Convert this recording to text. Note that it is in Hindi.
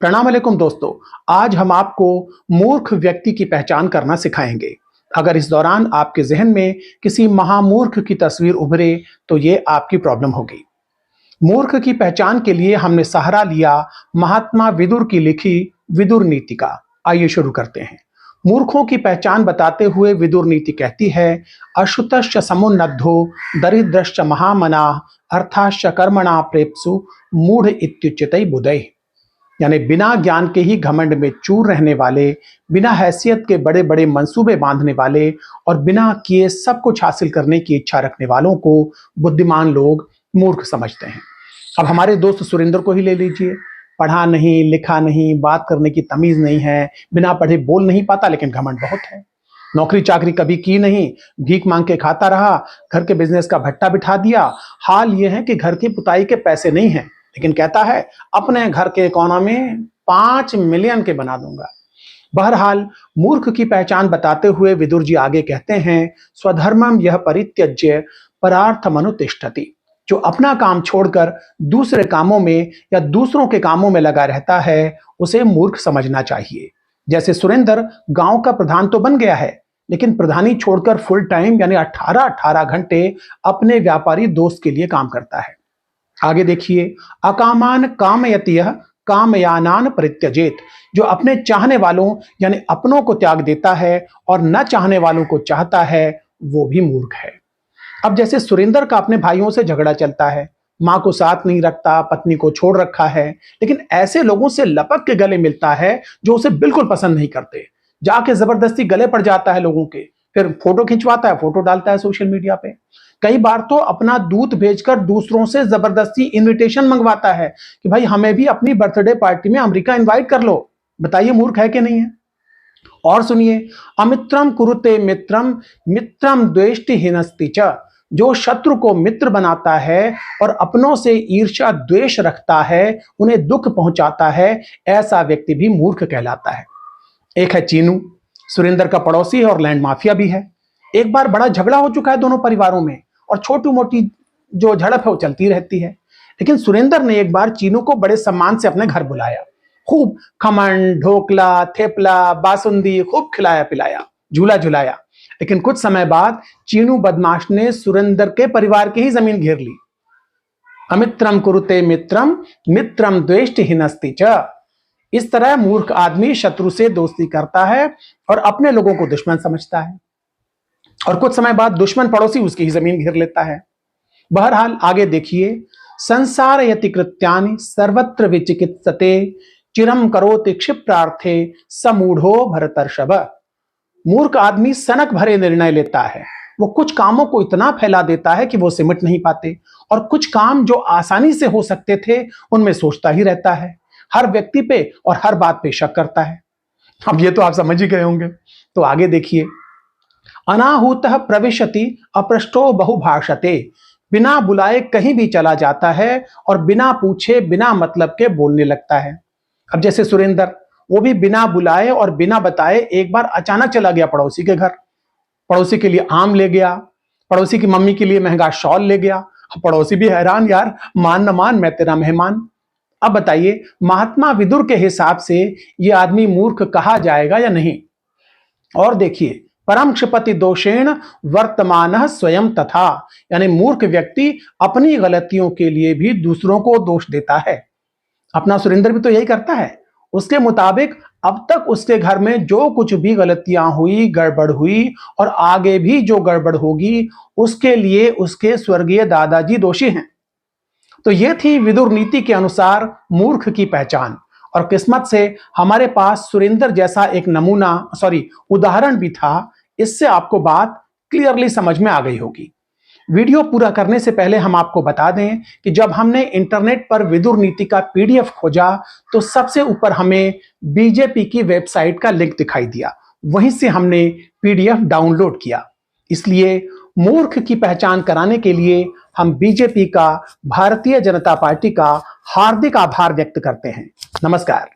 प्रणाम अलैकुम दोस्तों। आज हम आपको मूर्ख व्यक्ति की पहचान करना सिखाएंगे। अगर इस दौरान आपके जहन में किसी महामूर्ख की तस्वीर उभरे तो ये आपकी प्रॉब्लम होगी। मूर्ख की पहचान के लिए हमने सहारा लिया महात्मा विदुर की लिखी विदुर नीति का। आइए शुरू करते हैं। मूर्खों की पहचान बताते हुए विदुर नीति कहती है, अशुतश्च समुन्नद्धो दरिद्रश्च महामनाः अर्थाश्च कर्मणा प्रेप्सु मूढ़ इत्युच्यते बुधैः। यानी बिना ज्ञान के ही घमंड में चूर रहने वाले, बिना हैसियत के बड़े बड़े मंसूबे बांधने वाले और बिना किए सब कुछ हासिल करने की इच्छा रखने वालों को बुद्धिमान लोग मूर्ख समझते हैं। अब हमारे दोस्त सुरेंद्र को ही ले लीजिए। पढ़ा नहीं, लिखा नहीं, बात करने की तमीज नहीं है, बिना पढ़े बोल नहीं पाता, लेकिन घमंड बहुत है। नौकरी चाकरी कभी की नहीं, भीख मांग के खाता रहा, घर के बिजनेस का भट्टा बिठा दिया। हाल यह है कि घर की पुताई के पैसे नहीं हैं, लेकिन कहता है अपने घर के इकोनॉमी 5 मिलियन के बना दूंगा। बहरहाल मूर्ख की पहचान बताते हुए विदुर जी आगे कहते हैं, स्वधर्मम यह परित्यज्य परार्थमनुतिष्ठति। जो अपना काम छोड़कर दूसरे कामों में या दूसरों के कामों में लगा रहता है, उसे मूर्ख समझना चाहिए। जैसे सुरेंद्र गांव का प्रधान तो बन गया है, लेकिन प्रधानी छोड़कर फुल टाइम यानी 18 घंटे अपने व्यापारी दोस्त के लिए काम करता है। आगे देखिए, अकामान कामयति यः कामयानान परित्यजेत। जो अपने चाहने वालों यानी अपनों को त्याग देता है और न चाहने वालों को चाहता है, वो भी मूर्ख है। अब जैसे सुरेंद्र का अपने भाइयों से झगड़ा चलता है, मां को साथ नहीं रखता, पत्नी को छोड़ रखा है, लेकिन ऐसे लोगों से लपक के गले मिलता है जो उसे बिल्कुल पसंद नहीं करते। जाके जबरदस्ती गले पड़ जाता है लोगों के, फिर फोटो खिंचवाता है, फोटो डालता है सोशल मीडिया पे। कई बार तो अपना दूत भेजकर दूसरों से जबरदस्ती इनविटेशन मंगवाता है कि भाई हमें भी अपनी बर्थडे पार्टी में अमेरिका इनवाइट कर लो। बताइए मूर्ख है कि नहीं है। और सुनिए, अमित्रम कुरुते मित्रम मित्रम द्वेष्टि हिनस्ति च। जो शत्रु को मित्र बनाता है और अपनों से ईर्ष्या द्वेष रखता है, उन्हें दुख पहुंचाता है, ऐसा व्यक्ति भी मूर्ख कहलाता है। एक है चीनू, सुरेंद्र का पड़ोसी है और लैंड माफिया भी है। एक बार बड़ा झगड़ा हो चुका है दोनों परिवारों में और छोटी मोटी जो झड़प है वो चलती रहती है। लेकिन सुरेंद्र ने एक बार चीनू को बड़े सम्मान से अपने घर बुलाया। खूब खमन, ढोकला, थेपला, बासुंदी खूब खिलाया पिलाया, झूला झुलाया। लेकिन कुछ समय बाद चीनू बदमाश ने सुरेंद्र के परिवार की ही जमीन घेर ली। अमित्रम कुरुते मित्रम मित्रम द्वेष्टि हिनस्ति च। इस तरह मूर्ख आदमी शत्रु से दोस्ती करता है और अपने लोगों को दुश्मन समझता है, और कुछ समय बाद दुश्मन पड़ोसी उसकी ही जमीन घेर लेता है। बहरहाल आगे देखिए, संसार यति कृत्यानि सर्वत्र विचिकित्सते चिरम करोति क्षिप्रार्थे समूढ़ो भरतर्षभ। मूर्ख आदमी सनक भरे निर्णय लेता है। वो कुछ कामों को इतना फैला देता है कि वो सिमट नहीं पाते, और कुछ काम जो आसानी से हो सकते थे उनमें सोचता ही रहता है। हर व्यक्ति पे और हर बात पे शक करता है। अब ये तो आप समझ ही गए होंगे। तो आगे देखिए, अनाहूतः प्रविशति अपृष्टो बहुभाषते। बिना बुलाए कहीं भी चला जाता है और बिना पूछे बिना मतलब के बोलने लगता है। अब जैसे सुरेंद्र, वो भी बिना बुलाए और बिना बताए एक बार अचानक चला गया पड़ोसी के घर। पड़ोसी के लिए आम ले गया, पड़ोसी की मम्मी के लिए महंगा शॉल ले गया। पड़ोसी भी हैरान, यार मान न मान, मैं तेरा मेहमान। अब बताइए, महात्मा विदुर के हिसाब से ये आदमी मूर्ख कहा जाएगा या नहीं। और देखिए, परम क्षिपति दोषेण वर्तमान स्वयं तथा। यानी मूर्ख व्यक्ति अपनी गलतियों के लिए भी दूसरों को दोष देता है। अपना सुरेंद्र भी तो यही करता है। उसके मुताबिक अब तक उसके घर में जो कुछ भी गलतियां हुई, गड़बड़ हुई और आगे भी जो गड़बड़ होगी, उसके लिए उसके स्वर्गीय दादाजी दोषी हैं। तो यह थी विदुर नीति के अनुसार मूर्ख की पहचान। और किस्मत से हमारे पास सुरेंद्र जैसा एक उदाहरण भी था। इससे आपको बात क्लियरली समझ में आ गई होगी। वीडियो पूरा करने से पहले हम आपको बता दें कि जब हमने इंटरनेट पर विदुर नीति का पीडीएफ खोजा तो सबसे ऊपर हमें बीजेपी की वेबसाइट का लिंक दिखाई दिया। वहीं से हमने पीडीएफ डाउनलोड किया। इसलिए मूर्ख की पहचान कराने के लिए हम बीजेपी का, भारतीय जनता पार्टी का हार्दिक आभार व्यक्त करते हैं। नमस्कार।